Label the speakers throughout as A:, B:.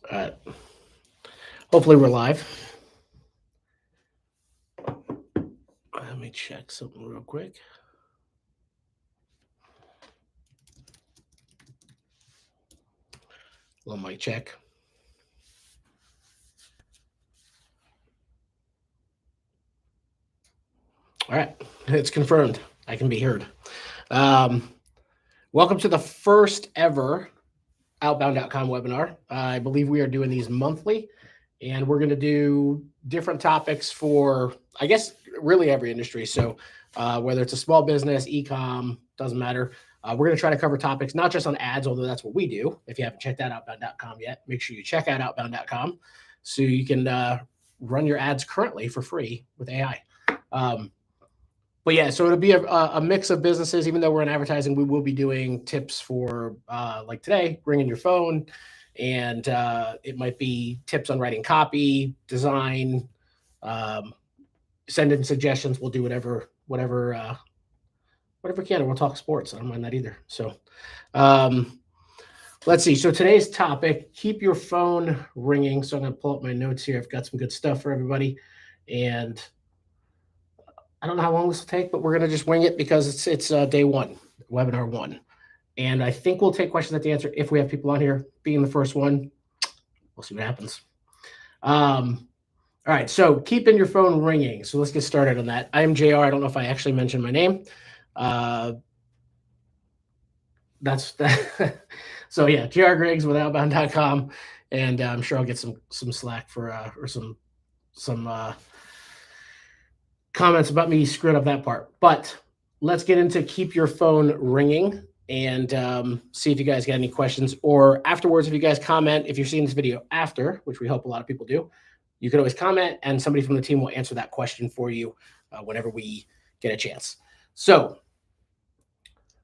A: Uh, Hopefully we're live. Let me check something real quick. Little mic check. All right, it's confirmed. I can be heard. Welcome to the first ever Outbound.com webinar. I believe we are doing these monthly, and we're going to do different topics for, I guess, really every industry. So whether it's a small business, e-com, doesn't matter. We're going to try to cover topics, not just on ads, although that's what we do. If you haven't checked out Outbound.com yet, make sure you check out Outbound.com so you can run your ads currently for free with AI. But yeah, so it'll be a mix of businesses. Even though we're in advertising, we will be doing tips for like today, ringing your phone, and it might be tips on writing copy, design, send in suggestions. We'll do whatever we can. We'll talk sports. I don't mind that either. So let's see. So today's topic: keep your phone ringing. So I'm going to pull up my notes here. I've got some good stuff for everybody, and I don't know how long this will take, but we're going to just wing it because it's day one, webinar one. And I think we'll take questions at the answer if we have people on here. Being the first one, we'll see what happens. All right, so keeping your phone ringing. So let's get started on that. I am JR. I don't know if I actually mentioned my name. That's that. So yeah, JR Griggs with Outbound.com, and I'm sure I'll get some slack for or some comments about me screwing up that part. But let's get into keep your phone ringing and see if you guys got any questions. Or afterwards, if you guys comment, if you're seeing this video after, which we hope a lot of people do, you can always comment and somebody from the team will answer that question for you whenever we get a chance. So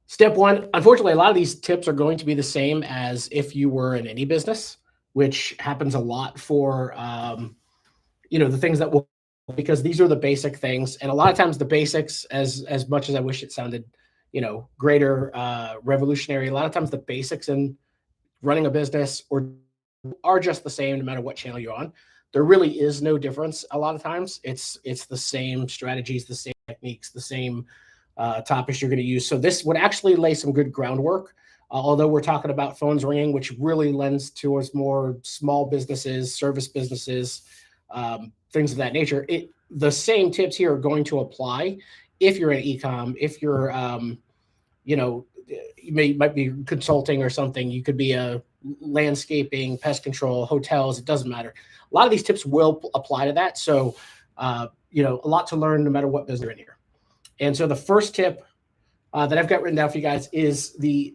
A: step one, unfortunately, a lot of these tips are going to be the same as if you were in any business, which happens a lot for, the things that will, because these are the basic things. And a lot of times the basics, as much as I wish it sounded, greater, revolutionary, a lot of times the basics in running a business are just the same no matter what channel you're on. There really is no difference. A lot of times it's the same strategies, the same techniques, the same topics you're going to use. So this would actually lay some good groundwork. Although we're talking about phones ringing, which really lends towards more small businesses, service businesses, things of that nature. The same tips here are going to apply if you're in e-com, if you're, you might be consulting or something. You could be a landscaping, pest control, hotels. It doesn't matter. A lot of these tips will apply to that. So, a lot to learn no matter what business you're in here. And so the first tip that I've got written down for you guys is the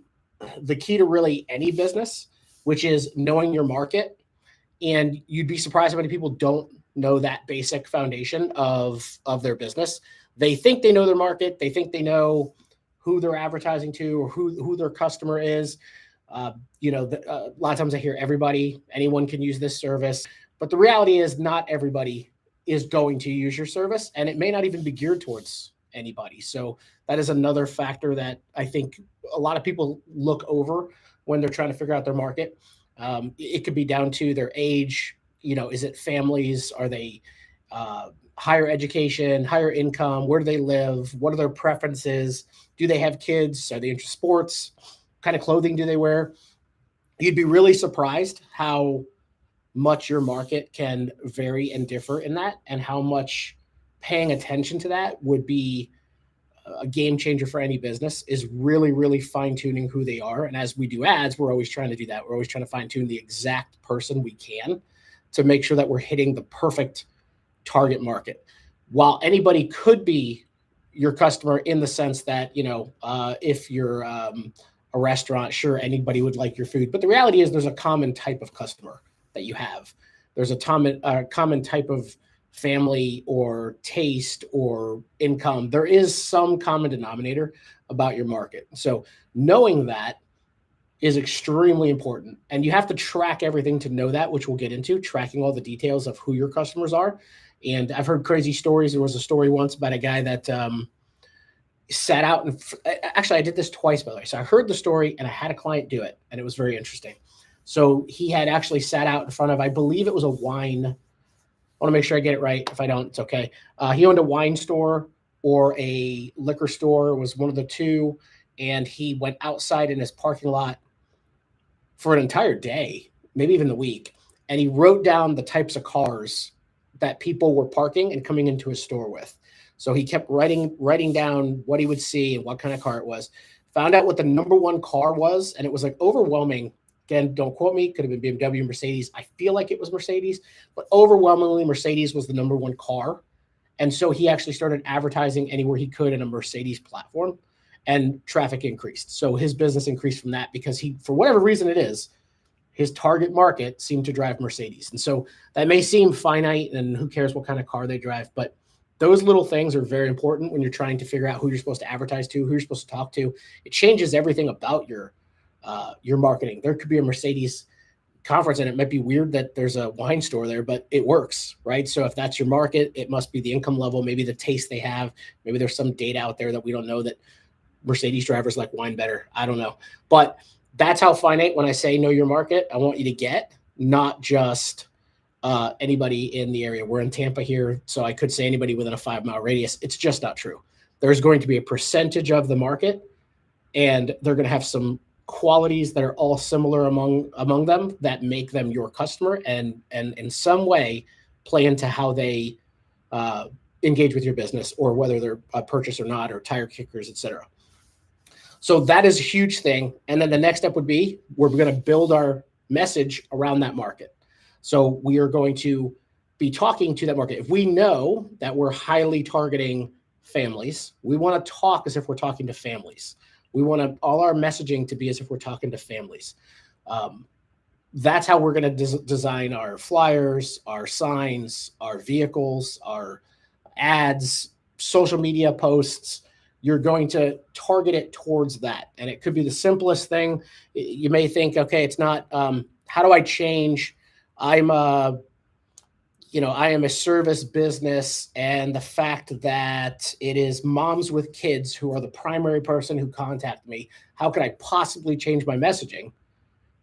A: key to really any business, which is knowing your market. And you'd be surprised how many people don't know that basic foundation of their business. They think they know their market. They think they know who they're advertising to or who their customer is. A lot of times I hear anyone can use this service. But the reality is not everybody is going to use your service, and it may not even be geared towards anybody. So that is another factor that I think a lot of people look over when they're trying to figure out their market. It could be down to their age. Is it families? Are they higher education, higher income? Where do they live? What are their preferences? Do they have kids? Are they into sports? What kind of clothing do they wear? You'd be really surprised how much your market can vary and differ in that, and how much paying attention to that would be a game changer for any business. Is really, really fine tuning who they are. And as we do ads, we're always trying to do that. We're always trying to fine tune the exact person we can to make sure that we're hitting the perfect target market. While anybody could be your customer in the sense that, if you're a restaurant, sure, anybody would like your food. But the reality is there's a common type of customer that you have. There's a common type of family or taste or income. There is some common denominator about your market. So knowing that is extremely important. And you have to track everything to know that, which we'll get into, tracking all the details of who your customers are. And I've heard crazy stories. There was a story once about a guy that sat out. Actually, I did this twice, by the way. So I heard the story and I had a client do it. And it was very interesting. So he had actually sat out in front of, I believe it was a wine. I want to make sure I get it right. If I don't, it's okay. He owned a wine store or a liquor store, was one of the two. And he went outside in his parking lot for an entire day, maybe even the week. And he wrote down the types of cars that people were parking and coming into his store with. So he kept writing down what he would see and what kind of car it was. Found out what the number one car was, and it was like overwhelming. Again, don't quote me. Could have been BMW, Mercedes. I feel like it was Mercedes, but overwhelmingly Mercedes was the number one car. And so he actually started advertising anywhere he could in a Mercedes platform, and traffic increased. So his business increased from that because he, for whatever reason it is, his target market seemed to drive Mercedes. And so that may seem finite and who cares what kind of car they drive, but those little things are very important when you're trying to figure out who you're supposed to advertise to, who you're supposed to talk to. It changes everything about your marketing. There could be a Mercedes conference and it might be weird that there's a wine store there, but it works, right? So if that's your market, it must be the income level, maybe the taste they have. Maybe there's some data out there that we don't know that Mercedes drivers like wine better. I don't know. But that's how finite, when I say know your market, I want you to get, not just anybody in the area. We're in Tampa here, so I could say anybody within a 5-mile radius. It's just not true. There's going to be a percentage of the market, and they're going to have some qualities that are all similar among them that make them your customer, and in some way play into how they engage with your business, or whether they're a purchase or not, or tire kickers, etc. So that is a huge thing. And then the next step would be, we're going to build our message around that market. So we are going to be talking to that market. If we know that we're highly targeting families, we want to talk as if we're talking to families. We want all our messaging to be as if we're talking to families. That's how we're going to design our flyers, our signs, our vehicles, our ads, social media posts. You're going to target it towards that. And it could be the simplest thing. You may think, okay, it's not, how do I change? I am a service business, and the fact that it is moms with kids who are the primary person who contact me, how could I possibly change my messaging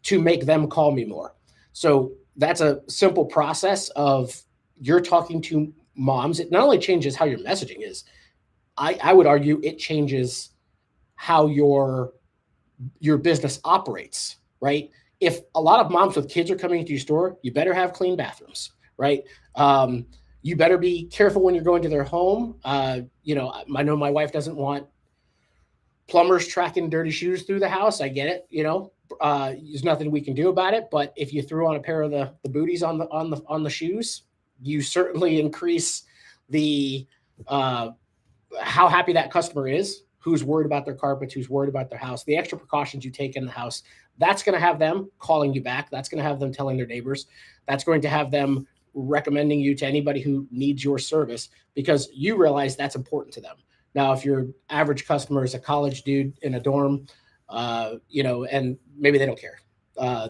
A: to make them call me more? So that's a simple process of, you're talking to moms. It not only changes how your messaging is, I would argue it changes how your business operates, right? If a lot of moms with kids are coming into your store, you better have clean bathrooms, right? You better be careful when you're going to their home. I know my wife doesn't want plumbers tracking dirty shoes through the house. I get it. There's nothing we can do about it. But if you threw on a pair of the booties on the shoes, you certainly increase the how happy that customer is, who's worried about their carpets, who's worried about their house, the extra precautions you take in the house. That's going to have them calling you back. That's going to have them telling their neighbors. That's going to have them recommending you to anybody who needs your service, because you realize that's important to them. Now, if your average customer is a college dude in a dorm, and maybe they don't care,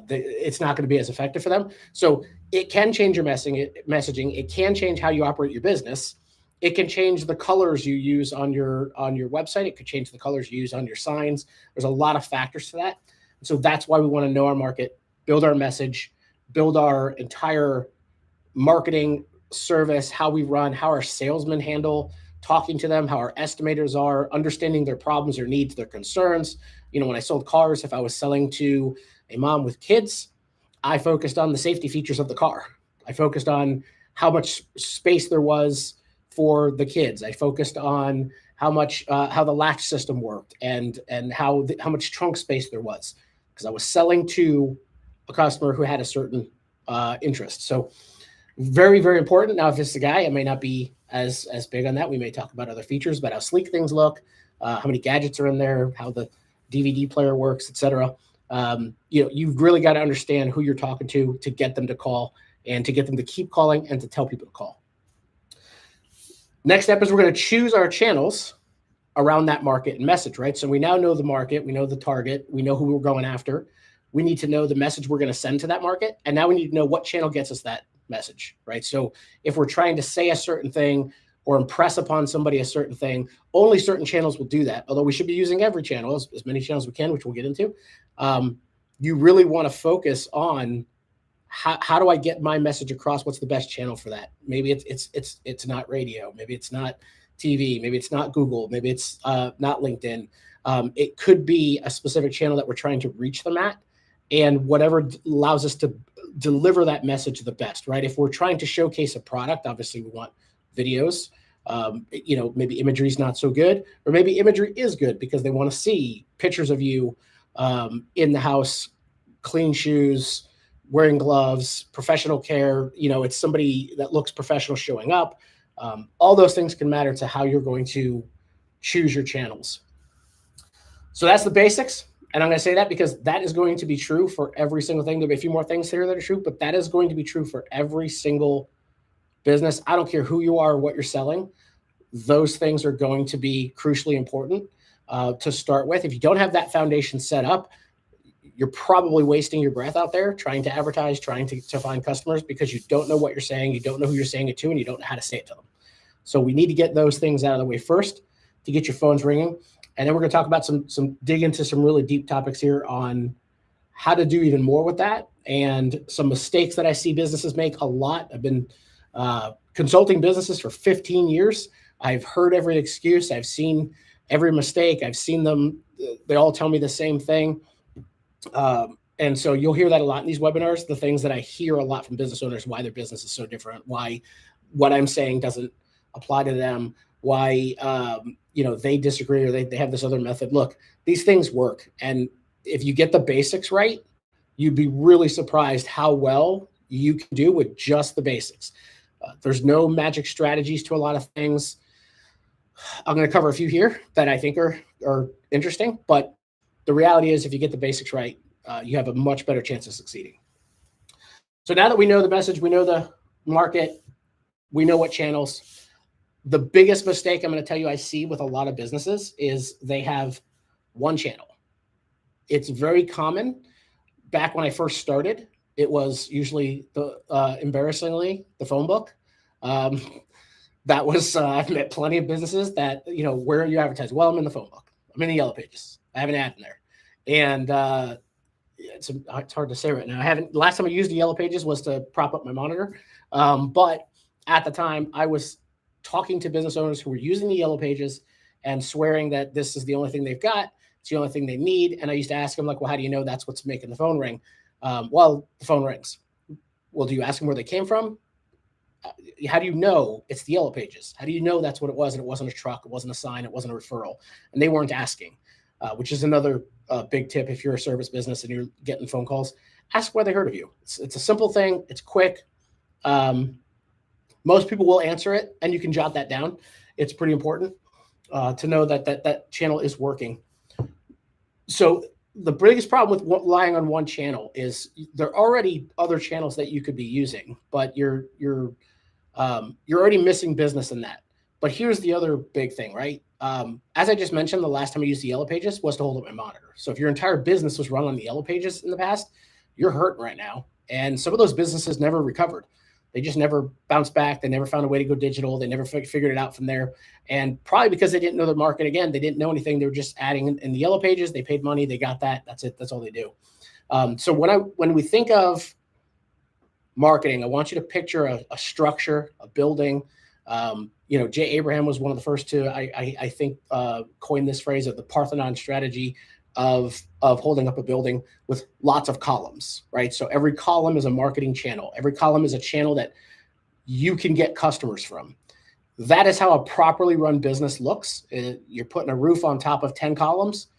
A: it's not going to be as effective for them. So it can change your messaging. It can change how you operate your business. It can change the colors you use on your website. It could change the colors you use on your signs. There's a lot of factors to that. So that's why we want to know our market, build our message, build our entire marketing service, how we run, how our salesmen handle talking to them, how our estimators are, understanding their problems, their needs, their concerns. When I sold cars, if I was selling to a mom with kids, I focused on the safety features of the car. I focused on how much space there was for the kids. I focused on how the latch system worked, and how much trunk space there was, because I was selling to a customer who had a certain interest. So very, very important. Now, if it's a guy, I may not be as big on that. We may talk about other features, but how sleek things look, how many gadgets are in there, how the DVD player works, etc. You've really got to understand who you're talking to get them to call, and to get them to keep calling, and to tell people to call. Next step is we're going to choose our channels around that market and message, right? So we now know the market, we know the target, we know who we're going after. We need to know the message we're going to send to that market. And now we need to know what channel gets us that message, right? So if we're trying to say a certain thing or impress upon somebody a certain thing, only certain channels will do that. Although we should be using every channel, as many channels as we can, which we'll get into. you really want to focus on how do I get my message across? What's the best channel for that? Maybe it's not radio. Maybe it's not TV. Maybe it's not Google. Maybe it's not LinkedIn. It could be a specific channel that we're trying to reach them at, and whatever allows us to deliver that message the best, right? If we're trying to showcase a product, obviously we want videos. Maybe imagery is not so good, or maybe imagery is good because they want to see pictures of you in the house, clean shoes, wearing gloves, professional care. It's somebody that looks professional showing up. All those things can matter to how you're going to choose your channels. So that's the basics. And I'm going to say that because that is going to be true for every single thing. There'll be a few more things here that are true, but that is going to be true for every single business. I don't care who you are or what you're selling. Those things are going to be crucially important to start with. If you don't have that foundation set up, you're probably wasting your breath out there trying to advertise, trying to find customers, because you don't know what you're saying, you don't know who you're saying it to, and you don't know how to say it to them. So we need to get those things out of the way first to get your phones ringing. And then we're going to talk about dig into some really deep topics here on how to do even more with that, and some mistakes that I see businesses make a lot. I've been consulting businesses for 15 years. I've heard every excuse. I've seen every mistake. I've seen them. They all tell me the same thing. And so you'll hear that a lot in these webinars, the things that I hear a lot from business owners, why their business is so different, why what I'm saying doesn't apply to them, why they disagree, or they have this other method. Look, these things work. And if you get the basics right, you'd be really surprised how well you can do with just the basics. There's no magic strategies to a lot of things. I'm going to cover a few here that I think are interesting, but the reality is if you get the basics right, you have a much better chance of succeeding. So now that we know the message, we know the market, we know what channels, the biggest mistake I'm going to tell you I see with a lot of businesses is they have one channel. It's very common. Back when I first started, it was usually embarrassingly the phone book. That was, I've met plenty of businesses that, where are you advertising? Well, I'm in the phone book. I'm in the Yellow Pages. I have an ad in there. And it's hard to say right now. Last time I used the Yellow Pages was to prop up my monitor. But at the time I was talking to business owners who were using the Yellow Pages and swearing that this is the only thing they've got. It's the only thing they need. And I used to ask them, like, well, how do you know that's what's making the phone ring? Well, the phone rings. Well, do you ask them where they came from? How do you know it's the Yellow Pages? How do you know that's what it was? And it wasn't a truck, it wasn't a sign, it wasn't a referral. And they weren't asking, which is another big tip. If you're a service business and you're getting phone calls, ask where they heard of you. It's a simple thing. It's quick. Most people will answer it, and you can jot that down. It's pretty important to know that channel is working. So the biggest problem with relying on one channel is there are already other channels that you could be using, but you're already missing business in that. But here's the other big thing, right? As I just mentioned, the last time I used the Yellow Pages was to hold up my monitor. So if your entire business was run on the Yellow Pages in the past, you're hurting right now. And some of those businesses never recovered. They just never bounced back. They never found a way to go digital. They never figured it out from there. And probably because they didn't know the market. Again, they didn't know anything. They were just adding in the Yellow Pages. They paid money. They got that. That's it. That's all they do. So when we think of marketing, I want you to picture a structure, a building. Jay Abraham was one of the first to, I think, coin this phrase of the Parthenon strategy of holding up a building with lots of columns, right? So every column is a marketing channel. Every column is a channel that you can get customers from. That is how a properly run business looks. You're putting a roof on top of 10 columns.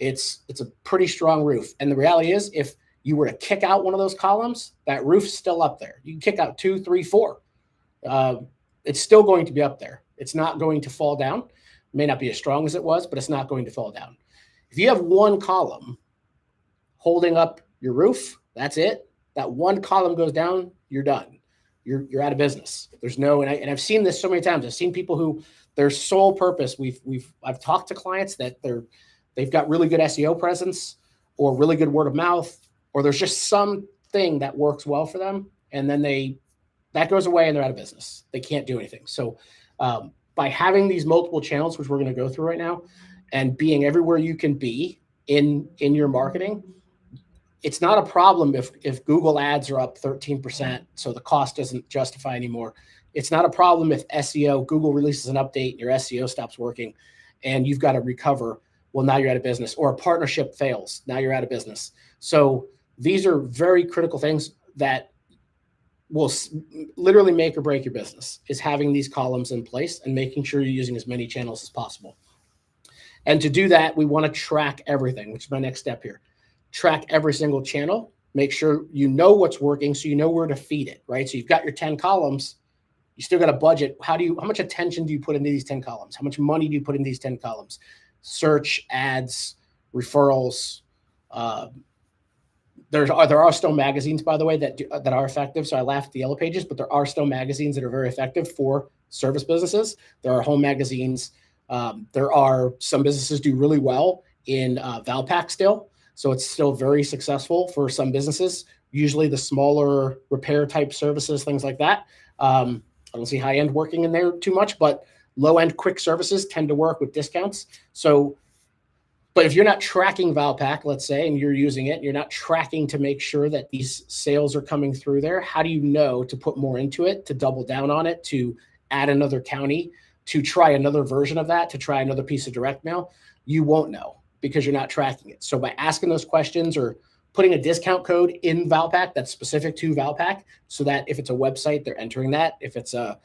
A: It's a pretty strong roof. And the reality is, if you were to kick out one of those columns, that roof's still up there. You can kick out 2, 3, 4. It's still going to be up there. It's not going to fall down. It may not be as strong as it was, but it's not going to fall down. If you have one column holding up your roof, that's it. That one column goes down, you're done. You're out of business. There's no, and I've seen this so many times. I've seen people who their sole purpose. I've talked to clients that they've got really good SEO presence or really good word of mouth, or there's just something that works well for them, and then that goes away and they're out of business. They can't do anything. So by having these multiple channels, which we're going to go through right now, and being everywhere you can be in your marketing, it's not a problem if Google ads are up 13%, so the cost doesn't justify anymore. It's not a problem if SEO, Google releases an update and your SEO stops working and you've got to recover. Well, now you're out of business, or a partnership fails. Now you're out of business. So these are very critical things that will literally make or break your business, is having these columns in place and making sure you're using as many channels as possible. And to do that, we want to track everything, which is my next step here. Track every single channel, make sure you know what's working so you know where to feed it, right? So you've got your 10 columns, you still got a budget. How much attention do you put into these 10 columns? How much money do you put in these 10 columns? Search, ads, referrals. There are still magazines, by the way, that are effective. So I laugh at the Yellow Pages, but there are still magazines that are very effective for service businesses. There are home magazines. There are some businesses do really well in Valpak still. So it's still very successful for some businesses, usually the smaller repair type services, things like that. I don't see high-end working in there too much, but low-end quick services tend to work with discounts. So, but if you're not tracking Valpak, let's say, and you're using it, you're not tracking to make sure that these sales are coming through there, how do you know to put more into it, to double down on it, to add another county, to try another version of that, to try another piece of direct mail? You won't know because you're not tracking it. So by asking those questions or putting a discount code in Valpak that's specific to Valpak, so that if it's a website, they're entering that. If it's a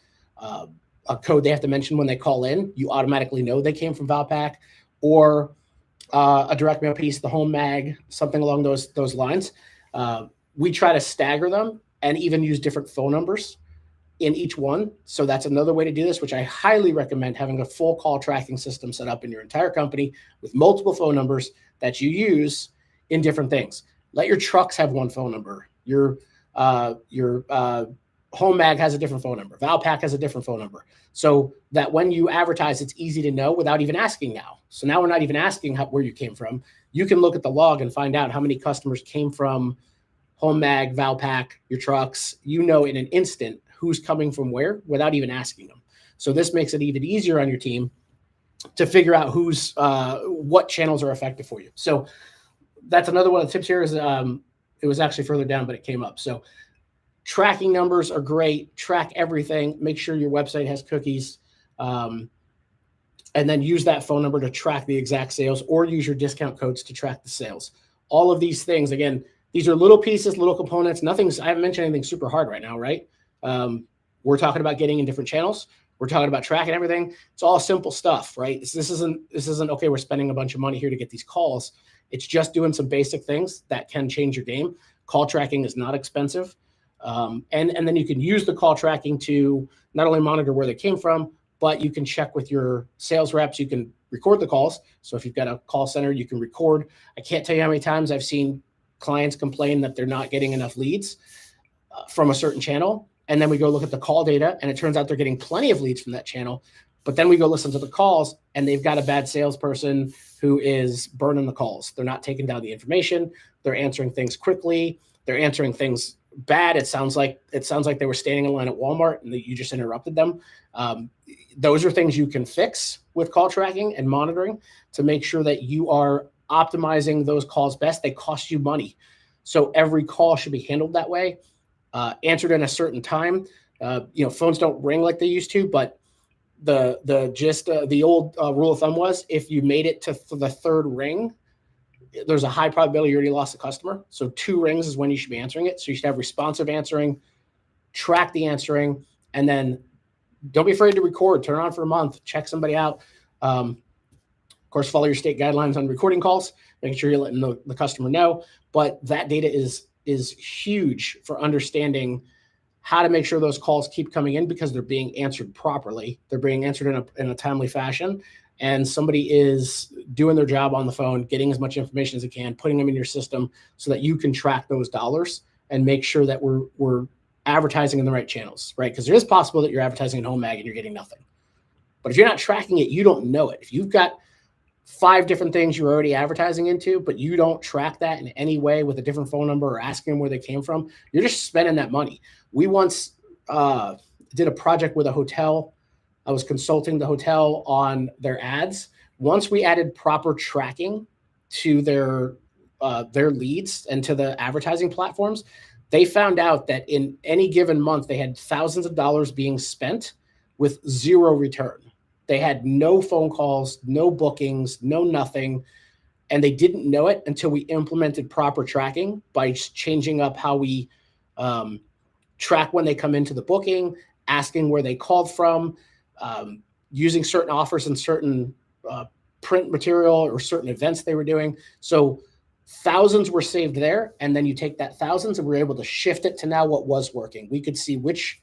A: code they have to mention when they call in, you automatically know they came from Valpak, or a direct mail piece, the home mag, something along those lines. We try to stagger them and even use different phone numbers in each one. So that's another way to do this, which I highly recommend, having a full call tracking system set up in your entire company with multiple phone numbers that you use in different things. Let your trucks have one phone number. Your home mag has a different phone number. Valpak has a different phone number. So that when you advertise, it's easy to know without even asking now. So now we're not even asking where you came from. You can look at the log and find out how many customers came from home mag, Valpak, your trucks. You know in an instant who's coming from where without even asking them. So this makes it even easier on your team to figure out what channels are effective for you. So that's another one of the tips here is it was actually further down, but it came up. So tracking numbers are great. Track everything. Make sure your website has cookies. And then use that phone number to track the exact sales, or use your discount codes to track the sales. All of these things, again, these are little pieces, little components. I haven't mentioned anything super hard right now, right? We're talking about getting in different channels. We're talking about tracking everything. It's all simple stuff, right? This isn't okay, we're spending a bunch of money here to get these calls. It's just doing some basic things that can change your game. Call tracking is not expensive. And then you can use the call tracking to not only monitor where they came from, but you can check with your sales reps. You can record the calls. So if you've got a call center, you can record. I can't tell you how many times I've seen clients complain that they're not getting enough leads from a certain channel. And then we go look at the call data, and it turns out they're getting plenty of leads from that channel. But then we go listen to the calls, and they've got a bad salesperson who is burning the calls. They're not taking down the information. They're answering things quickly. They're answering things bad. It sounds like they were standing in line at Walmart and that you just interrupted them. Those are things you can fix with call tracking and monitoring to make sure that you are optimizing those calls best. They cost you money. So every call should be handled that way, answered in a certain time. Phones don't ring like they used to, but the old rule of thumb was if you made it to the third ring, there's a high probability you already lost a customer. So 2 rings is when you should be answering it. So you should have responsive answering, track the answering, and then don't be afraid to record. Turn it on for a month. Check somebody out. Of course, follow your state guidelines on recording calls, making sure you're letting the customer know. But that data is huge for understanding how to make sure those calls keep coming in because they're being answered properly. They're being answered in a timely fashion. And somebody is doing their job on the phone, getting as much information as they can, putting them in your system so that you can track those dollars and make sure that we're advertising in the right channels, right? Because it is possible that you're advertising in home mag and you're getting nothing. But if you're not tracking it, you don't know it. If you've got 5 different things you're already advertising into, but you don't track that in any way with a different phone number or asking them where they came from, you're just spending that money. We once did a project with a hotel. I was consulting the hotel on their ads. Once we added proper tracking to their their leads and to the advertising platforms, they found out that in any given month, they had thousands of dollars being spent with zero return. They had no phone calls, no bookings, no nothing. And they didn't know it until we implemented proper tracking by changing up how we track when they come into the booking, asking where they called from, using certain offers and certain print material or certain events they were doing. So thousands were saved there. And then you take that thousands and we're able to shift it to now what was working. We could see which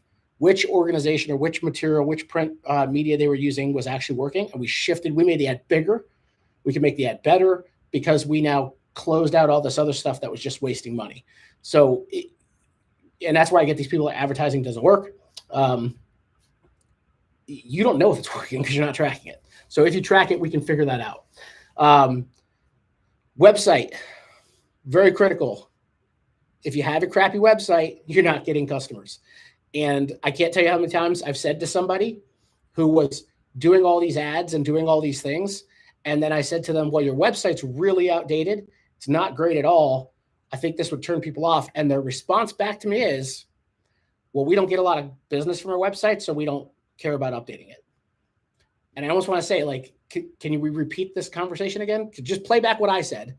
A: organization or which material, which print media they were using was actually working. And we shifted, we made the ad bigger. We can make the ad better because we now closed out all this other stuff that was just wasting money. So, and that's why I get these people that advertising doesn't work. You don't know if it's working because you're not tracking it. So if you track it, we can figure that out. Website, very critical. If you have a crappy website, you're not getting customers. And I can't tell you how many times I've said to somebody who was doing all these ads and doing all these things, and then I said to them, well, your website's really outdated. It's not great at all. I think this would turn people off. And their response back to me is, well, we don't get a lot of business from our website, so we don't care about updating it. And I almost want to say, like, can you repeat this conversation again? Just play back what I said.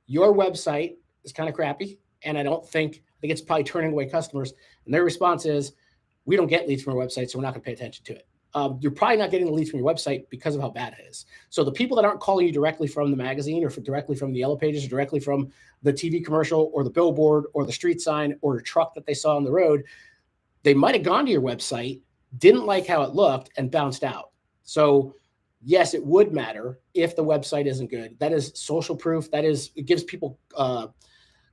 A: Your website is kind of crappy, and I think it's probably turning away customers. And their response is, we don't get leads from our website, so we're not going to pay attention to it. You're probably not getting the leads from your website because of how bad it is. So the people that aren't calling you directly from the magazine or directly from the Yellow Pages or directly from the TV commercial or the billboard or the street sign or a truck that they saw on the road, they might have gone to your website, didn't like how it looked, and bounced out. So yes, it would matter if the website isn't good. That is social proof. It gives people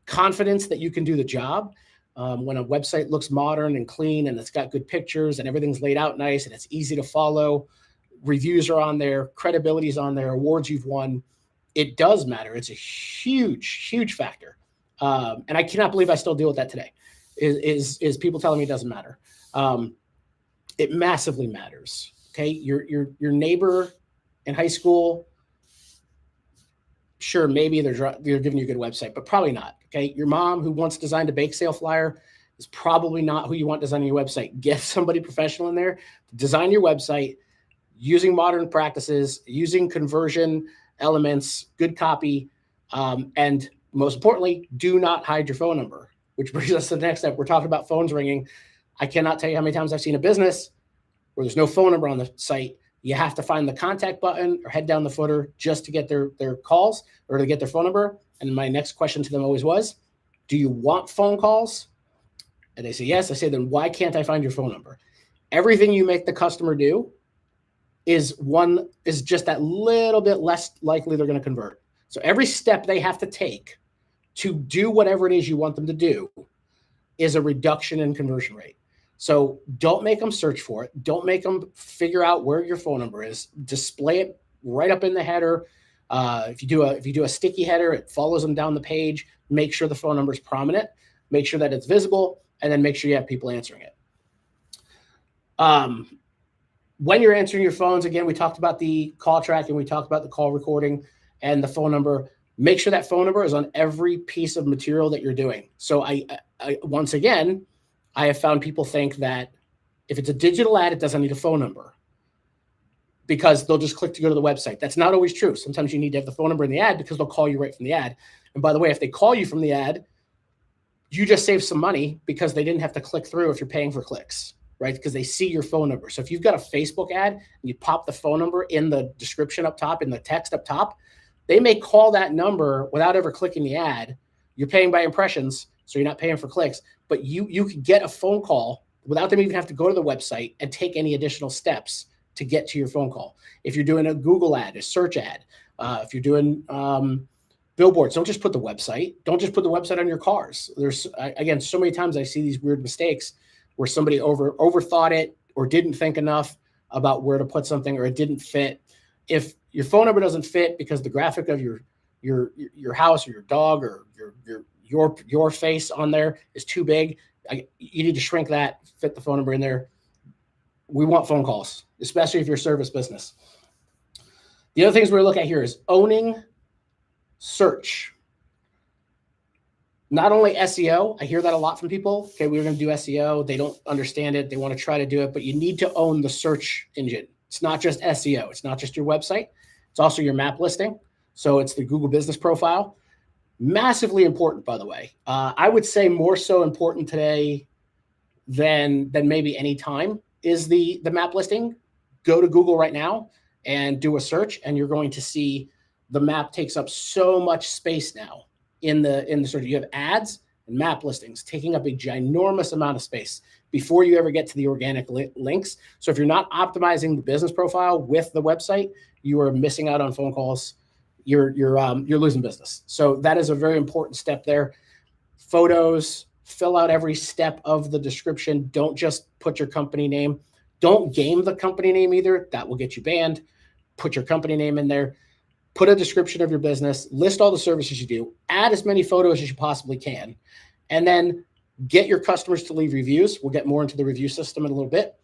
A: confidence that you can do the job. When a website looks modern and clean and it's got good pictures and everything's laid out nice and it's easy to follow, reviews are on there, credibility is on there, awards you've won, it does matter. It's a huge, huge factor. And I cannot believe I still deal with that today, is people telling me it doesn't matter. It massively matters. Okay. Your neighbor in high school, sure, maybe they're giving you a good website, but probably not. Okay. Your mom who once designed a bake sale flyer is probably not who you want designing your website. Get somebody professional in there to design your website using modern practices, using conversion elements, good copy, and most importantly, do not hide your phone number, which brings us to the next step. We're talking about phones ringing. I cannot tell you how many times I've seen a business where there's no phone number on the site. You have to find the contact button or head down the footer just to get their calls or to get their phone number. And my next question to them always was, do you want phone calls? And they say, yes. I say, then why can't I find your phone number? Everything you make the customer do is just that little bit less likely they're going to convert. So every step they have to take to do whatever it is you want them to do is a reduction in conversion rate. So don't make them search for it. Don't make them figure out where your phone number is. Display it right up in the header. If you do a sticky header, it follows them down the page. Make sure the phone number is prominent. Make sure that it's visible, and then make sure you have people answering it. When you're answering your phones, again, we talked about the call tracking, we talked about the call recording and the phone number. Make sure that phone number is on every piece of material that you're doing. So I once again, I have found people think that if it's a digital ad, it doesn't need a phone number because they'll just click to go to the website. That's not always true. Sometimes you need to have the phone number in the ad because they'll call you right from the ad. And by the way, if they call you from the ad, you just save some money because they didn't have to click through if you're paying for clicks, right? Because they see your phone number. So if you've got a Facebook ad and you pop the phone number in the description up top, in the text up top, they may call that number without ever clicking the ad. You're paying by impressions, so you're not paying for clicks, but you could get a phone call without them even have to go to the website and take any additional steps to get to your phone call. If you're doing a Google ad, a search ad, if you're doing billboards, don't just put the website. Don't just put the website on your cars. There's, again, so many times I see these weird mistakes where somebody overthought it or didn't think enough about where to put something or it didn't fit. If your phone number doesn't fit because the graphic of your house or your dog or your face on there is too big, you need to shrink that, fit the phone number in there. We want phone calls, especially if you're a service business. The other things we're going to look at here is owning search. not only SEO, I hear that a lot from people. Okay, we're going to do SEO. They don't understand it. They want to try to do it, but you need to own the search engine. It's not just SEO. It's not just your website. It's also your map listing. So it's the Google Business Profile. Massively important, by the way. I would say more so important today than maybe any time is the map listing. Go to Google right now and do a search, and you're going to see the map takes up so much space now in the search. You have ads and map listings taking up a ginormous amount of space before you ever get to the organic links. So if you're not optimizing the business profile with the website, you are missing out on phone calls. You're losing business. So that is a very important step there. Photos, fill out every step of the description. Don't just put your company name. Don't game the company name either. That will get you banned. Put your company name in there. Put a description of your business. List all the services you do. Add as many photos as you possibly can. And then get your customers to leave reviews. We'll get more into the review system in a little bit.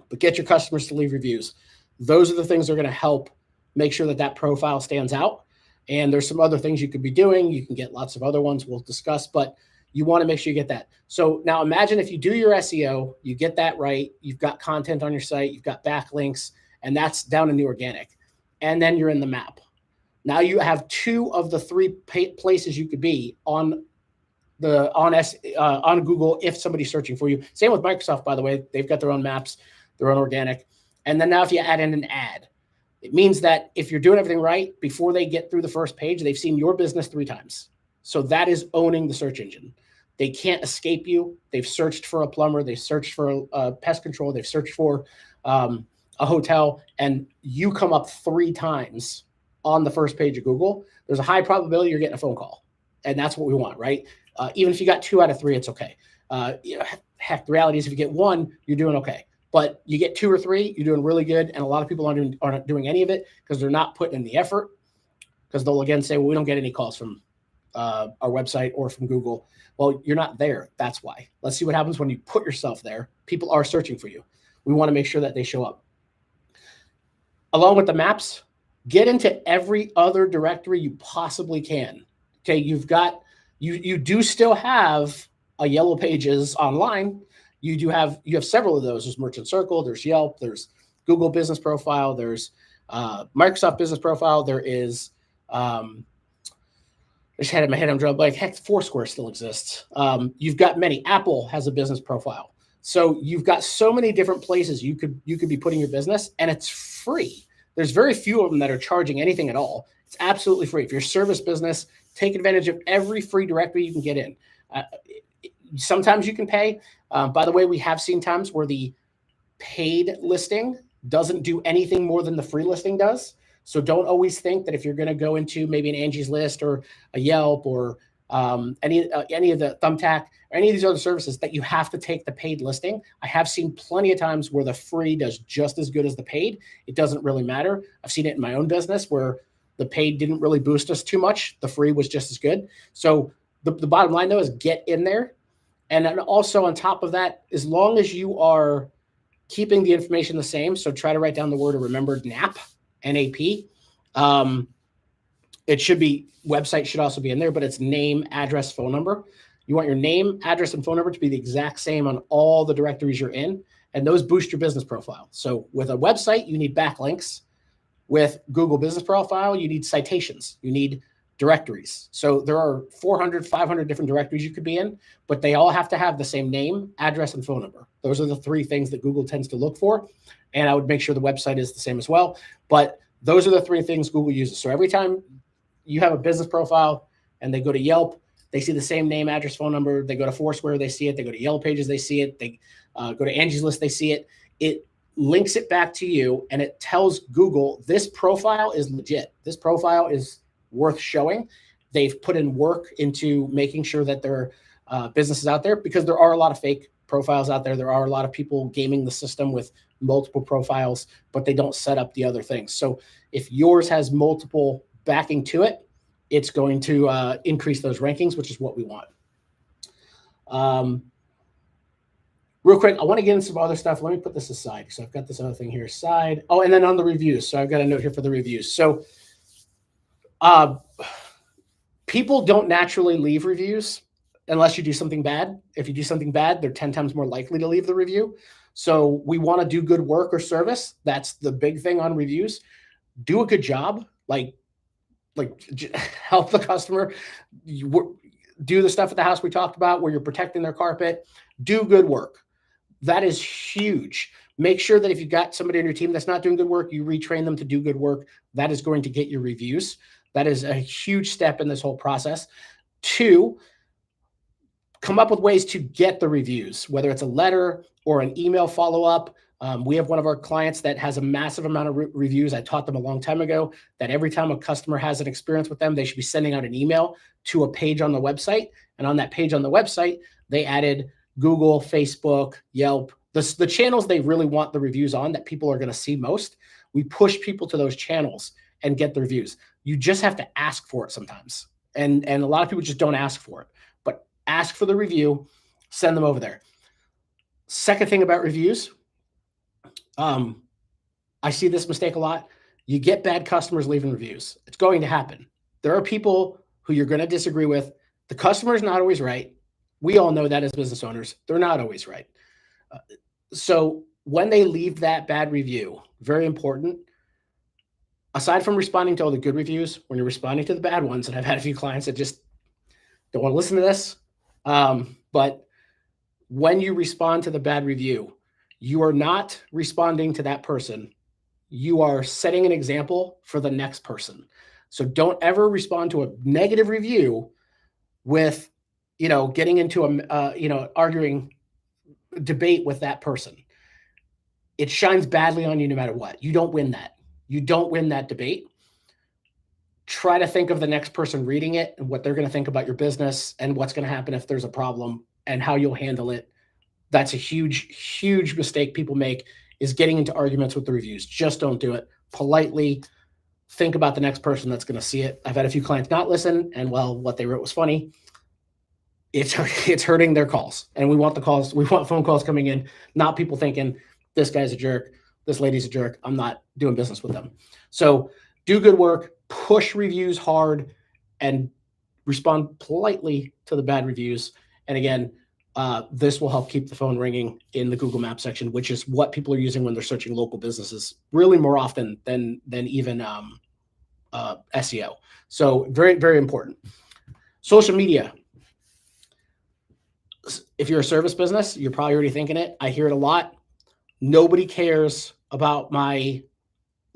A: But get your customers to leave reviews. Those are the things that are going to help make sure that that profile stands out. And there's some other things you could be doing. You can get lots of other ones we'll discuss, but you want to make sure you get that. So now imagine if you do your SEO, you get that right, you've got content on your site, you've got backlinks, and that's down in the organic. And then you're in the map. Now you have 2 of the 3 places you could be on Google if somebody's searching for you. Same with Microsoft, by the way. They've got their own maps, their own organic. And then now if you add in an ad, it means that if you're doing everything right, before they get through the first page, they've seen your business 3 times. So that is owning the search engine. They can't escape you. They've searched for a plumber. They've searched for pest control. They've searched for a hotel, and you come up 3 times on the first page of Google. There's a high probability you're getting a phone call, and that's what we want, right? Even if you got 2 out of 3, it's okay. Heck, the reality is if you get 1, you're doing okay. But you get 2 or 3, you're doing really good. And a lot of people aren't doing any of it because they're not putting in the effort, because they'll again say, well, we don't get any calls from our website or from Google. Well, you're not there. That's why. Let's see what happens when you put yourself there. People are searching for you. We want to make sure that they show up. Along with the maps, get into every other directory you possibly can. Okay, you do still have a Yellow Pages online. You have several of those. There's Merchant Circle, there's Yelp, there's Google Business Profile, there's Microsoft Business Profile, there is I just had it in my head, I'm drawing like, heck, Foursquare still exists. You've got many. Apple has a business profile. So you've got so many different places you could be putting your business, and it's free. There's very few of them that are charging anything at all. It's absolutely free. If you're a service business, take advantage of every free directory you can get in. Sometimes you can pay. By the way, we have seen times where the paid listing doesn't do anything more than the free listing does. So don't always think that if you're going to go into maybe an Angie's List or a Yelp or any of the Thumbtack or any of these other services that you have to take the paid listing. I have seen plenty of times where the free does just as good as the paid. It doesn't really matter. I've seen it in my own business where the paid didn't really boost us too much. The free was just as good. So the bottom line, though, is get in there. And then also on top of that, as long as you are keeping the information the same, so try to write down the word or remember NAP, N-A-P. It should be, website should also be in there, but it's name, address, phone number. You want your name, address, and phone number to be the exact same on all the directories you're in, and those boost your business profile. So with a website, you need backlinks. With Google Business Profile, you need citations. You need directories. So there are 400, 500 different directories you could be in, but they all have to have the same name, address, and phone number. Those are the 3 things that Google tends to look for. And I would make sure the website is the same as well. But those are the 3 things Google uses. So every time you have a business profile and they go to Yelp, they see the same name, address, phone number. They go to Foursquare, they see it. They go to Yellow Pages, they see it. They go to Angie's List, they see it. It links it back to you, and it tells Google this profile is legit. This profile is worth showing. They've put in work into making sure that their business is out there, because there are a lot of fake profiles out there. There are a lot of people gaming the system with multiple profiles, but they don't set up the other things. So if yours has multiple backing to it, it's going to increase those rankings, which is what we want. Real quick, I want to get into some other stuff. Let me put this aside. So I've got this other thing here aside. Oh, and then on the reviews. So I've got a note here for the reviews. So people don't naturally leave reviews. unless you do something bad. If you do something bad, they're 10 times more likely to leave the review. So we want to do good work or service. That's the big thing on reviews. Do a good job, like help the customer. Do the stuff at the house we talked about where you're protecting their carpet. Do good work. That is huge. Make sure that if you've got somebody on your team that's not doing good work, you retrain them to do good work. That is going to get you reviews. That is a huge step in this whole process. 2, come up with ways to get the reviews, whether it's a letter or an email follow-up. We have one of our clients that has a massive amount of reviews. I taught them a long time ago that every time a customer has an experience with them, they should be sending out an email to a page on the website. And on that page on the website, they added Google, Facebook, Yelp, the channels they really want the reviews on that people are going to see most. We push people to those channels and get the reviews. You just have to ask for it sometimes. And a lot of people just don't ask for it. But ask for the review, send them over there. Second thing about reviews, I see this mistake a lot. You get bad customers leaving reviews. It's going to happen. There are people who you're going to disagree with. The customer is not always right. We all know that as business owners. They're not always right. So when they leave that bad review, very important, aside from responding to all the good reviews, when you're responding to the bad ones, and I've had a few clients that just don't want to listen to this, but when you respond to the bad review, you are not responding to that person. You are setting an example for the next person. So don't ever respond to a negative review with, getting into a, arguing debate with that person. It shines badly on you no matter what. You don't win that. You don't win that debate. Try to think of the next person reading it and what they're going to think about your business and what's going to happen if there's a problem and how you'll handle it. That's a huge, huge mistake people make, is getting into arguments with the reviews. Just don't do it. Politely think about the next person that's going to see it. I've had a few clients not listen, and what they wrote was funny. It's hurting their calls. And we want the calls. We want phone calls coming in, not people thinking this guy's a jerk, this lady's a jerk, I'm not doing business with them. So do good work, push reviews hard, and respond politely to the bad reviews. And again, this will help keep the phone ringing in the Google Maps section, which is what people are using when they're searching local businesses, really more often than even SEO. So very, very important. Social media. If you're a service business, you're probably already thinking it. I hear it a lot. Nobody cares about my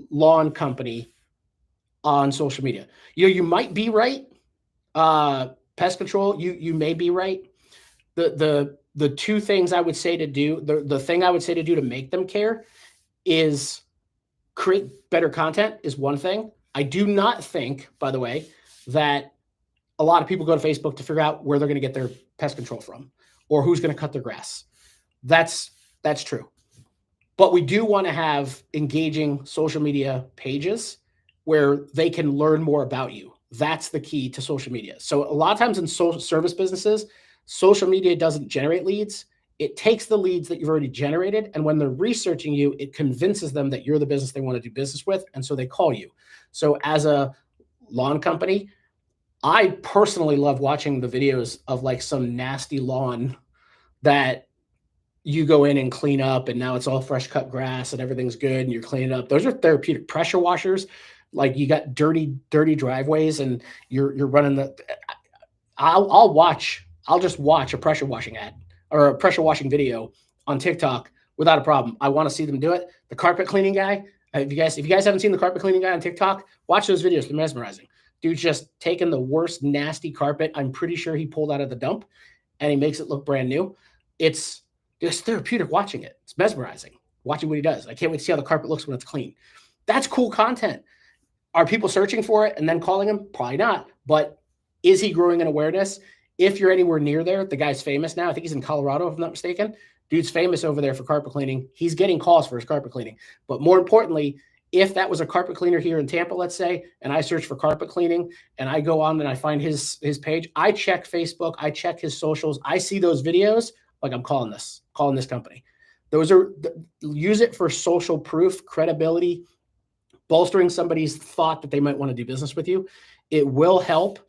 A: lawn company on social media. You might be right. Pest control, you may be right. The two things I would say to do, the thing I would say to do to make them care is create better content is one thing. I do not think, by the way, that a lot of people go to Facebook to figure out where they're going to get their pest control from or who's going to cut their grass. That's true. But we do want to have engaging social media pages where they can learn more about you. That's the key to social media. So a lot of times in service businesses, social media doesn't generate leads. It takes the leads that you've already generated, and when they're researching you, it convinces them that you're the business they want to do business with, and so they call you. So as a lawn company, I personally love watching the videos of like some nasty lawn that you go in and clean up, and now it's all fresh cut grass and everything's good and you're cleaning up. Those are therapeutic. Pressure washers, like you got dirty driveways and you're running the, I'll just watch a pressure washing ad or a pressure washing video on TikTok without a problem. I want to see them do it. The carpet cleaning guy, if you guys haven't seen the carpet cleaning guy on TikTok, watch those videos. They're mesmerizing. Dude's just taking the worst nasty carpet I'm pretty sure he pulled out of the dump, and he makes it look brand new. It's therapeutic watching it. It's mesmerizing watching what he does. I can't wait to see how the carpet looks when it's clean. That's cool content. Are people searching for it and then calling him? Probably not. But is he growing in awareness? If you're anywhere near there, the guy's famous now. I think he's in Colorado, if I'm not mistaken. Dude's famous over there for carpet cleaning. He's getting calls for his carpet cleaning. But more importantly, if that was a carpet cleaner here in Tampa, let's say, and I search for carpet cleaning and I go on and I find his page, I check Facebook, I check his socials, I see those videos, like I'm calling this company. Use it for social proof, credibility, bolstering somebody's thought that they might want to do business with you. It will help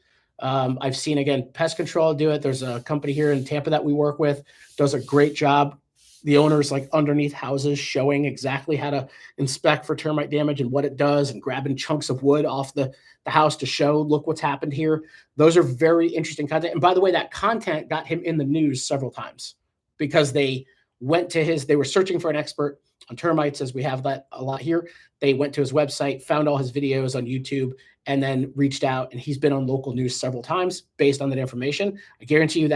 A: I've seen, again, pest control do it. There's a company here in Tampa that we work with, does a great job. The owner's like underneath houses showing exactly how to inspect for termite damage and what it does, and grabbing chunks of wood off the house to show, look what's happened here. Those are very interesting content. And by the way, that content got him in the news several times because they were searching for an expert on termites, as we have that a lot here. They went to his website, found all his videos on YouTube, and then reached out. And he's been on local news several times based on that information. I guarantee you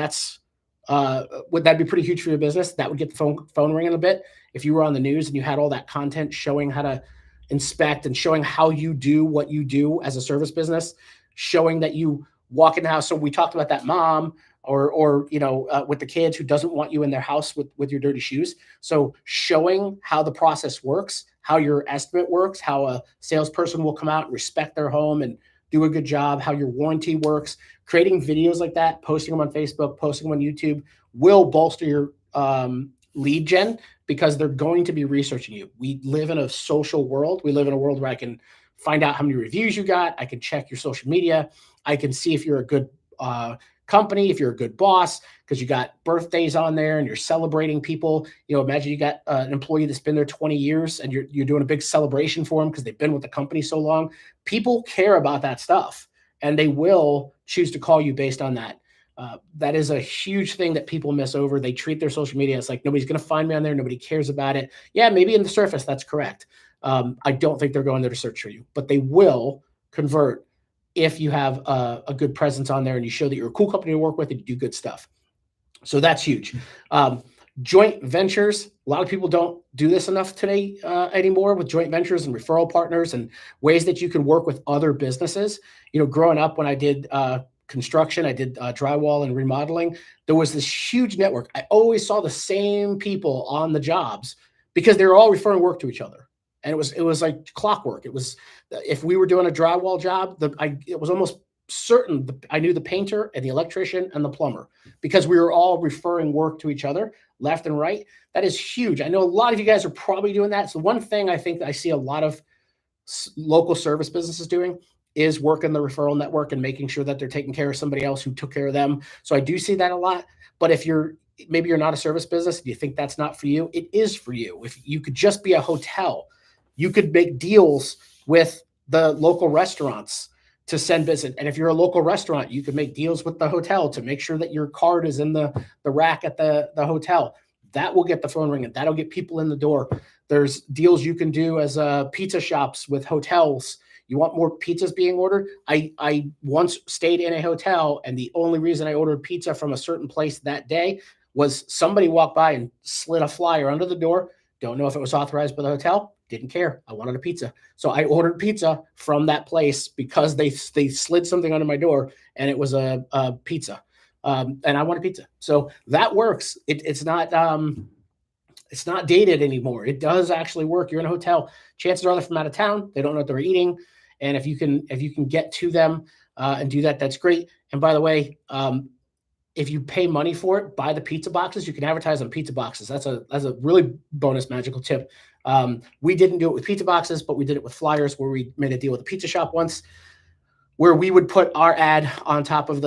A: would that be pretty huge for your business? That would get the phone ringing a bit. If you were on the news and you had all that content showing how to inspect and showing how you do what you do as a service business, showing that you walk in the house. So we talked about that mom or with the kids who doesn't want you in their house with your dirty shoes. So showing how the process works, how your estimate works, how a salesperson will come out and respect their home and do a good job, how your warranty works, creating videos like that, posting them on Facebook, posting them on YouTube will bolster your lead gen, because they're going to be researching you. We live in a social world. We live in a world where I can find out how many reviews you got. I can check your social media. I can see if you're a good company, if you're a good boss, because you got birthdays on there and you're celebrating people. Imagine you got an employee that's been there 20 years and you're doing a big celebration for them because they've been with the company so long. People care about that stuff, and they will choose to call you based on that. That is a huge thing that people miss over. They treat their social media as like, nobody's going to find me on there. Nobody cares about it. Yeah, maybe in the surface, that's correct. I don't think they're going there to search for you, but they will convert if you have a good presence on there and you show that you're a cool company to work with and you do good stuff. So that's huge. Joint ventures. A lot of people don't do this enough today anymore with joint ventures and referral partners and ways that you can work with other businesses. Growing up, when I did construction, I did drywall and remodeling, there was this huge network. I always saw the same people on the jobs because they were all referring work to each other. And it was like clockwork. It was, if we were doing a drywall job, it was almost certain I knew the painter and the electrician and the plumber because we were all referring work to each other left and right. That is huge. I know a lot of you guys are probably doing that. So one thing I think that I see a lot of local service businesses doing is working the referral network and making sure that they're taking care of somebody else who took care of them. So I do see that a lot. But if maybe you're not a service business and you think that's not for you, it is for you. If you could just be a hotel, you could make deals with the local restaurants to send business. And if you're a local restaurant, you could make deals with the hotel to make sure that your card is in the rack at the hotel. That will get the phone ringing. That'll get people in the door. There's deals you can do as pizza shops with hotels. You want more pizzas being ordered? I once stayed in a hotel, and the only reason I ordered pizza from a certain place that day was somebody walked by and slid a flyer under the door. Don't know if it was authorized by the hotel. Didn't care. I wanted a pizza. So I ordered pizza from that place because they slid something under my door, and it was a pizza. And I wanted pizza. So that works. It's not dated anymore. It does actually work. You're in a hotel. Chances are they're from out of town. They don't know what they're eating. And if you can get to them and do that, that's great. And by the way, if you pay money for it, buy the pizza boxes. You can advertise on pizza boxes. That's a really bonus magical tip. We didn't do it with pizza boxes, but we did it with flyers, where we made a deal with a pizza shop once, where we would put our ad on top of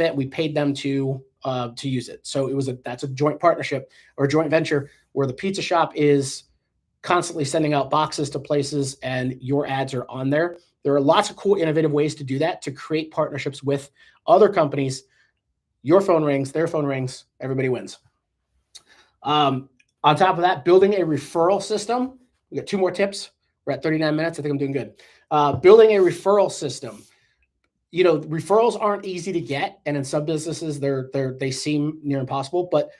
A: it. We paid them to use it. So that's a joint partnership or a joint venture where the pizza shop is constantly sending out boxes to places and your ads are on there. There are lots of cool, innovative ways to do that, to create partnerships with other companies. Your phone rings, their phone rings, everybody wins. On top of that, building a referral system. We got 2 more tips. We're at 39 minutes. I think I'm doing good. Building a referral system. Referrals aren't easy to get, and in some businesses they seem near impossible, but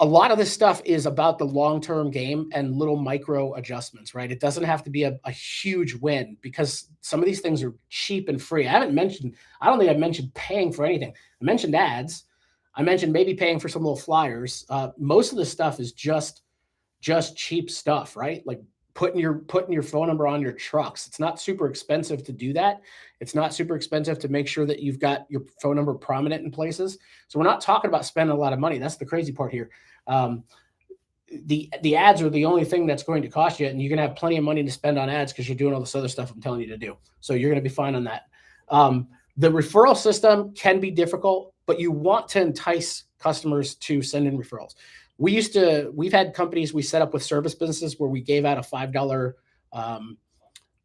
A: a lot of this stuff is about the long-term game and little micro adjustments, right? It doesn't have to be a huge win, because some of these things are cheap and free. I don't think I've mentioned paying for anything. I mentioned ads. I mentioned maybe paying for some little flyers. Most of this stuff is just cheap stuff, right? Like putting your phone number on your trucks. It's not super expensive to do that. It's not super expensive to make sure that you've got your phone number prominent in places. So we're not talking about spending a lot of money. That's the crazy part here. The ads are the only thing that's going to cost you, and you're going to have plenty of money to spend on ads because you're doing all this other stuff I'm telling you to do. So you're going to be fine on that. The referral system can be difficult, but you want to entice customers to send in referrals. We've had companies we set up with service businesses where we gave out a $5,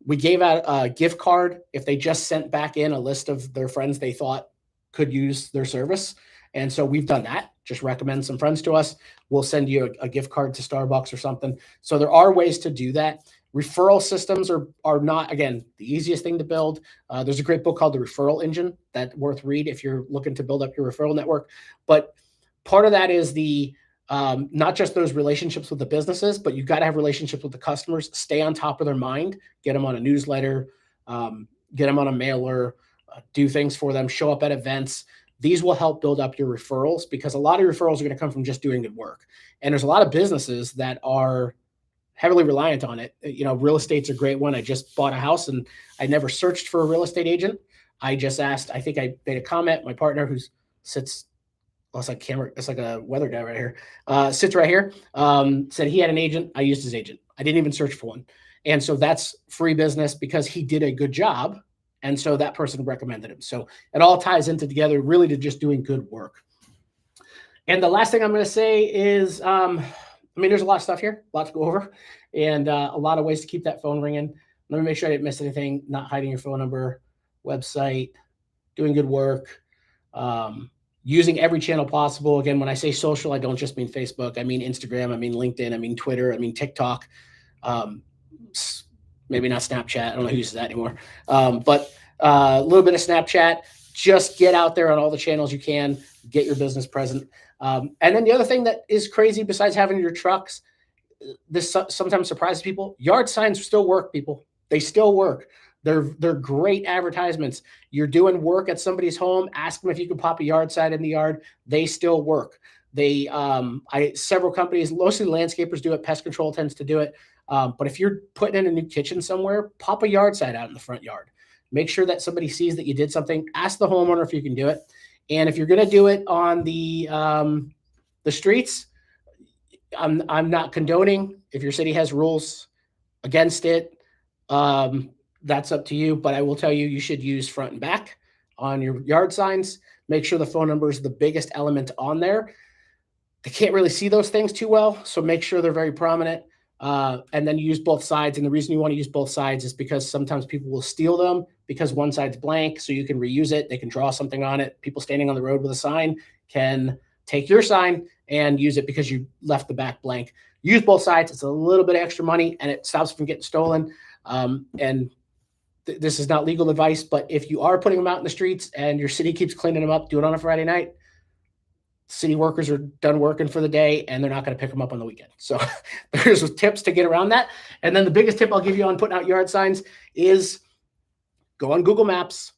A: we gave out a gift card if they just sent back in a list of their friends they thought could use their service. And so we've done that. Just recommend some friends to us. We'll send you a gift card to Starbucks or something. So there are ways to do that. Referral systems are not, again, the easiest thing to build. There's a great book called The Referral Engine that's worth read if you're looking to build up your referral network. But part of that is the not just those relationships with the businesses, but you've got to have relationships with the customers. Stay on top of their mind. Get them on a newsletter. Get them on a mailer. Do things for them. Show up at events. These will help build up your referrals because a lot of referrals are going to come from just doing good work. And there's a lot of businesses that are heavily reliant on it. You know, real estate's a great one. I just bought a house and I never searched for a real estate agent. I just asked, I think I made a comment. My partner who sits, well, it's like camera, it's like a weather guy right here, sits right here, said he had an agent. I used his agent. I didn't even search for one. And so that's free business because he did a good job. And so that person recommended him. So it all ties into together really to just doing good work. And the last thing I'm going to say is, there's a lot of stuff here, a lot to go over, and a lot of ways to keep that phone ringing. Let me make sure I didn't miss anything. Not hiding your phone number, website, doing good work, using every channel possible. Again, when I say social, I don't just mean Facebook. I mean Instagram. I mean LinkedIn. I mean Twitter. I mean TikTok. Maybe not Snapchat. I don't know who uses that anymore. But a little bit of Snapchat. Just get out there on all the channels you can. Get your business present. And then the other thing that is crazy besides having your trucks, this sometimes surprises people. Yard signs still work, people. They still work. They're great advertisements. You're doing work at somebody's home. Ask them if you can pop a yard sign in the yard. They still work. Several companies, mostly landscapers do it. Pest control tends to do it. But if you're putting in a new kitchen somewhere, pop a yard sign out in the front yard. Make sure that somebody sees that you did something. Ask the homeowner if you can do it. And if you're going to do it on the streets, I'm not condoning. If your city has rules against it, that's up to you. But I will tell you, you should use front and back on your yard signs. Make sure the phone number is the biggest element on there. They can't really see those things too well, so make sure they're very prominent. And then you use both sides. And the reason you want to use both sides is because sometimes people will steal them because one side's blank, so you can reuse it. They can draw something on it. People standing on the road with a sign can take your sign and use it because you left the back blank. Use both sides. It's a little bit of extra money, and it stops from getting stolen. This is not legal advice, but if you are putting them out in the streets and your city keeps cleaning them up, do it on a Friday night. City workers are done working for the day and they're not going to pick them up on the weekend. So there's tips to get around that. And then the biggest tip I'll give you on putting out yard signs is go on Google Maps,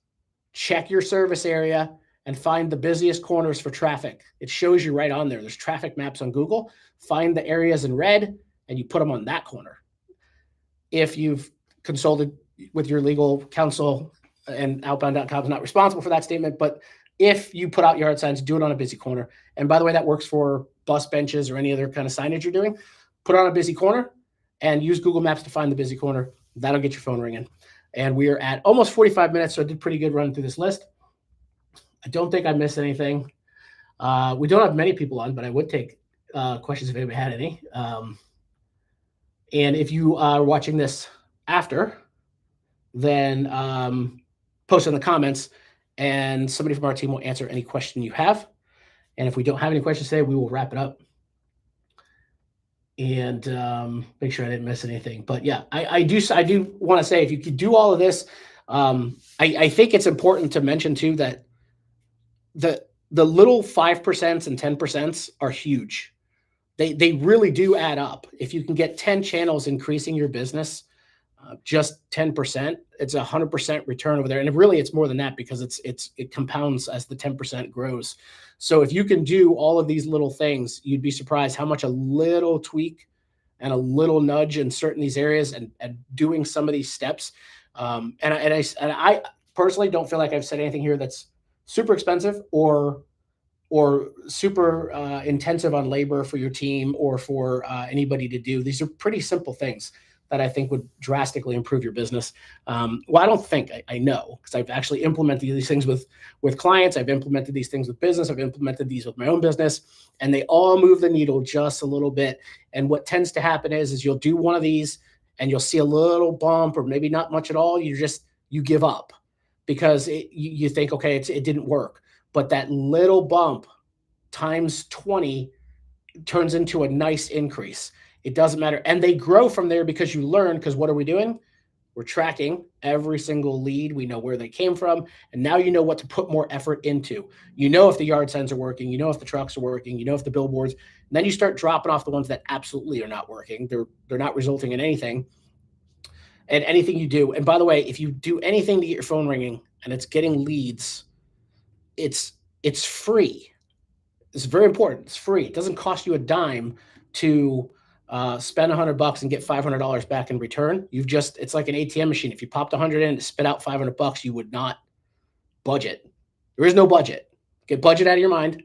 A: check your service area, and find the busiest corners for traffic. It shows you right on there. There's traffic maps on Google. Find the areas in red and you put them on that corner. If you've consulted with your legal counsel, and outbound.com is not responsible for that statement, but if you put out yard signs, do it on a busy corner. And by the way, that works for bus benches or any other kind of signage you're doing. Put it on a busy corner and use Google Maps to find the busy corner. That'll get your phone ringing. And we are at almost 45 minutes, so I did pretty good running through this list. I don't think I missed anything. We don't have many people on, but I would take questions if anybody had any. And if you are watching this after, then post in the comments and somebody from our team will answer any question you have. And if we don't have any questions today, we will wrap it up and make sure I didn't miss anything. But yeah, I do want to say, if you could do all of this, I think it's important to mention too that the little 5% and 10% are huge. They really do add up. If you can get 10 channels increasing your business, just 10%, it's 100% return over there. And really it's more than that because it compounds as the 10% grows. So if you can do all of these little things, you'd be surprised how much a little tweak and a little nudge in certain these areas and doing some of these steps. And I personally don't feel like I've said anything here that's super expensive or super intensive on labor for your team or for anybody to do. These are pretty simple things that I think would drastically improve your business. Well, I don't think, I know, because I've actually implemented these things with clients. I've implemented these things with business. I've implemented these with my own business, and they all move the needle just a little bit. And what tends to happen is you'll do one of these and you'll see a little bump or maybe not much at all. You give up because you think, okay, it didn't work. But that little bump times 20 turns into a nice increase. It doesn't matter. And they grow from there because you learn, because what are we doing? We're tracking every single lead. We know where they came from. And now you know what to put more effort into. You know if the yard signs are working. You know if the trucks are working. You know if the billboards. And then you start dropping off the ones that absolutely are not working. They're not resulting in anything. And anything you do. And by the way, if you do anything to get your phone ringing and it's getting leads, it's free. It's very important. It's free. It doesn't cost you a dime to spend $100 and get $500 back in return. It's like an ATM machine. If you popped 100 in to spit out $500, you would not budget. There is no budget. Get budget out of your mind.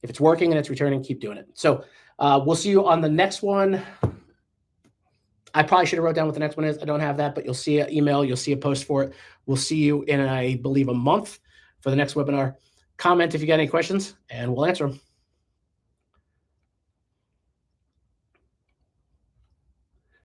A: If it's working and it's returning, keep doing it. So we'll see you on the next one. I probably should have wrote down what the next one is. I don't have that, but you'll see an email. You'll see a post for it. We'll see you in, I believe, a month for the next webinar. Comment if you got any questions, and we'll answer them.